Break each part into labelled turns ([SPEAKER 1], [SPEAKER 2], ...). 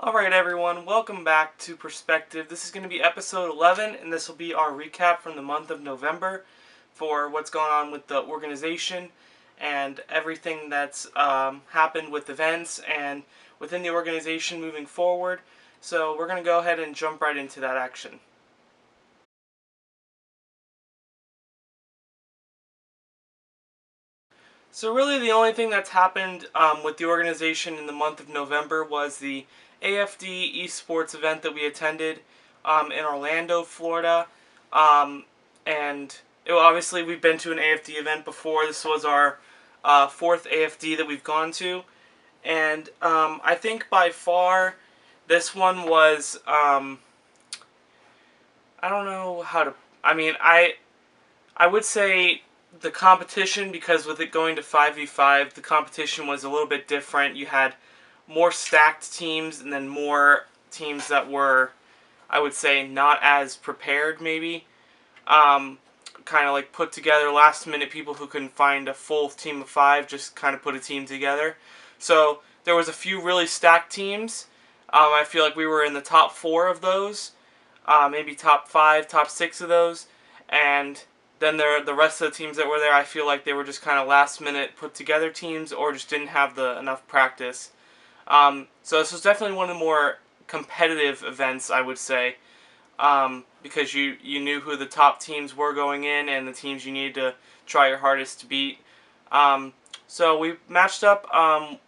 [SPEAKER 1] Alright everyone, welcome back to Perspective. This is going to be episode 11, and this will be our recap from the month of November for what's going on with the organization and everything that's happened with events and within the organization moving forward. So we're going to go ahead and jump right into that action. So really the only thing that's happened with the organization in the month of November was the AFD eSports event that we attended in Orlando, Florida. And obviously we've been to an AFD event before. This was our fourth AFD that we've gone to. And I think by far this one was, I don't know how to, I would say the competition, because with it going to 5v5, the competition was a little bit different. You had more stacked teams and then more teams that were, I would say, not as prepared maybe. Kind of like put together last minute people who couldn't find a full team of 5, just kind of put a team together. So there was a few really stacked teams. I feel like we were in the top 4 of those, maybe top 5, top 6 of those, and then the rest of the teams that were there, I feel like they were just kind of last minute put together teams or just didn't have enough practice. So this was definitely one of the more competitive events, I would say, because you knew who the top teams were going in and the teams you needed to try your hardest to beat. So we matched up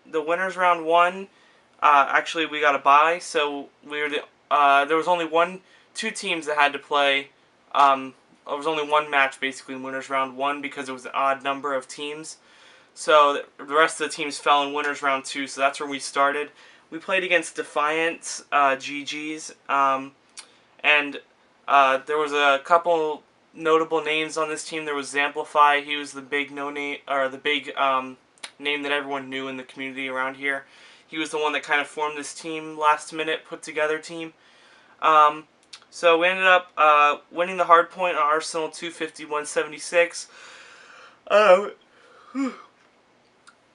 [SPEAKER 1] the winners round 1. Actually, we got a bye, so we were there was only two teams that had to play. There was only one match basically in winners round 1 because it was an odd number of teams. So the rest of the teams fell in winners round 2, so that's where we started. We played against Defiance, GG's, and there was a couple notable names on this team. There was Zamplify. He was the big name that everyone knew in the community around here. He was the one that kind of formed this team, last minute put together team. So we ended up winning the hard point on Arsenal 250-176.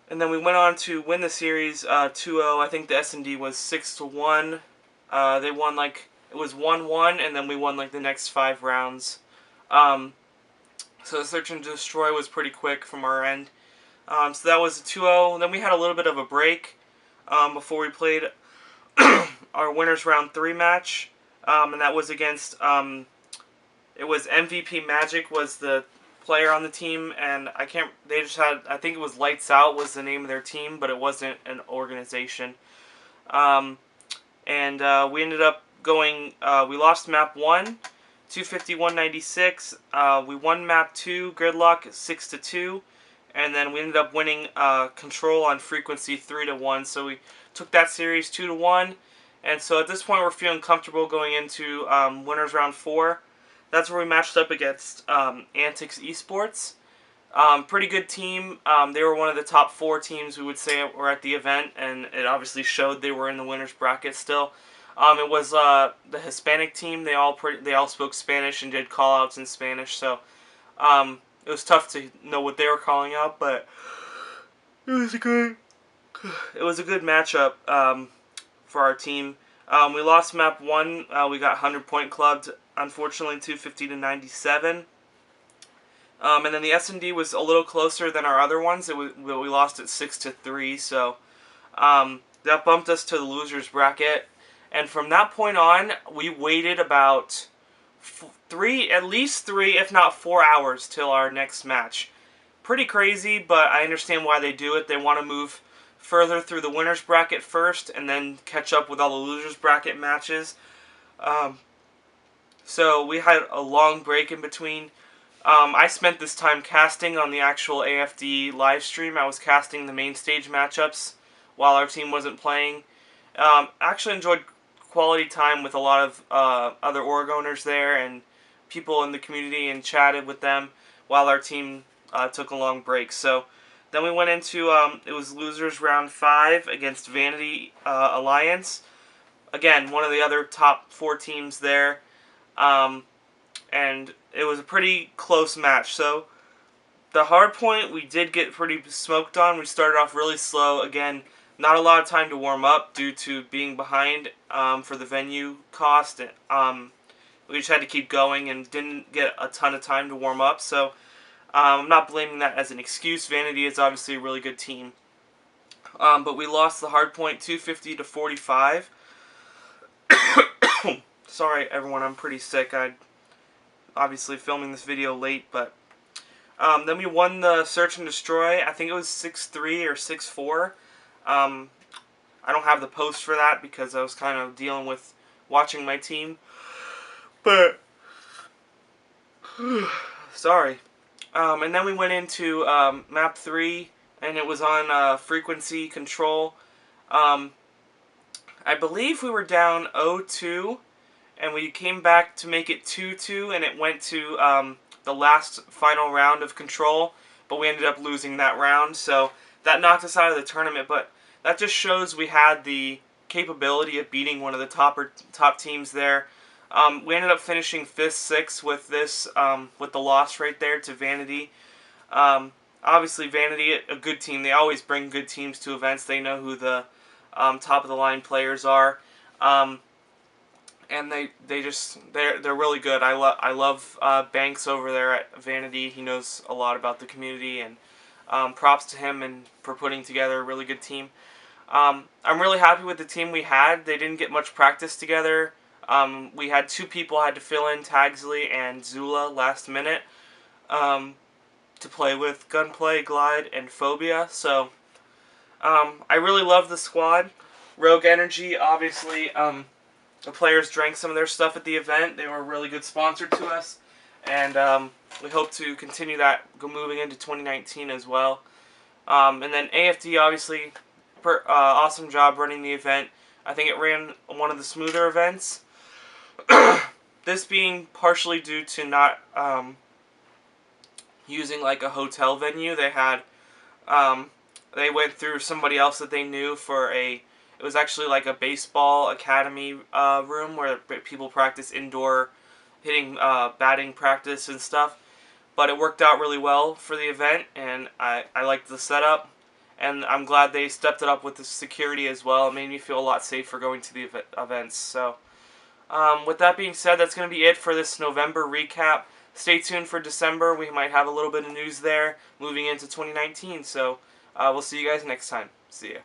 [SPEAKER 1] And then we went on to win the series 2-0. I think the S&D was 6-1. They won it was 1-1, and then we won the next 5 rounds. So the Search and Destroy was pretty quick from our end. So that was a 2-0. Then we had a little bit of a break before we played our winners round 3 match. And that was against, it was MVP Magic was the player on the team, and I think it was Lights Out was the name of their team, but it wasn't an organization. And we ended up going, we lost map 1, 250-196, we won map 2, Gridlock, 6-2, and then we ended up winning Control on Frequency 3-1, so we took that series 2-1. And so at this point, we're feeling comfortable going into winners round 4. That's where we matched up against Antics eSports. Pretty good team. They were one of the top 4 teams we would say were at the event, and it obviously showed they were in the winners bracket still. It was the Hispanic team. They all spoke Spanish and did call-outs in Spanish, so it was tough to know what they were calling out, but it was a good matchup. For our team. We lost map 1. We got 100 point clubbed, unfortunately, 250-97. And then the S&D was a little closer than our other ones. We lost at 6-3, so that bumped us to the losers bracket. And from that point on, we waited about at least 3, if not 4 hours till our next match. Pretty crazy, but I understand why they do it. They want to move further through the winners bracket first and then catch up with all the losers bracket matches. So we had a long break in between. I spent this time casting on the actual AFD live stream. I was casting the main stage matchups while our team wasn't playing. Actually enjoyed quality time with a lot of other org owners there and people in the community, and chatted with them while our team took a long break. So then we went into, it was losers round 5 against Vanity Alliance. Again, one of the other top 4 teams there. And it was a pretty close match. So the hard point we did get pretty smoked on. We started off really slow. Again, Not a lot of time to warm up due to being behind for the venue cost. We just had to keep going and didn't get a ton of time to warm up. So I'm not blaming that as an excuse. Vanity is obviously a really good team. But we lost the hard point 250 to 45. Sorry, everyone, I'm pretty sick. I'm obviously filming this video late, but then we won the Search and Destroy. I think it was 6-3 or 6-4. I don't have the post for that because I was kind of dealing with watching my team. But sorry. And then we went into map 3, and it was on frequency control. I believe we were down 0-2, and we came back to make it 2-2, and it went to the last final round of control, but we ended up losing that round, so that knocked us out of the tournament. But that just shows we had the capability of beating one of the top teams there. We ended up finishing 5th, 6th with this, with the loss right there to Vanity. Obviously, Vanity, a good team. They always bring good teams to events. They know who the top of the line players are, and they're really good. I love Banks over there at Vanity. He knows a lot about the community, and props to him and for putting together a really good team. I'm really happy with the team we had. They didn't get much practice together. We had 2 people had to fill in, Tagsley and Zula, last minute to play with Gunplay, Glide, and Phobia. So I really love the squad. Rogue Energy, obviously, the players drank some of their stuff at the event. They were a really good sponsor to us, and we hope to continue that moving into 2019 as well. And then AFD, obviously, awesome job running the event. I think it ran one of the smoother events. This being partially due to not using like a hotel venue. They had they went through somebody else that they knew for it was actually like a baseball academy room where people practice indoor hitting batting practice and stuff. But it worked out really well for the event, and I liked the setup. And I'm glad they stepped it up with the security as well. It made me feel a lot safer going to the events. So with that being said, that's going to be it for this November recap. Stay tuned for December. We might have a little bit of news there moving into 2019. So we'll see you guys next time. See ya.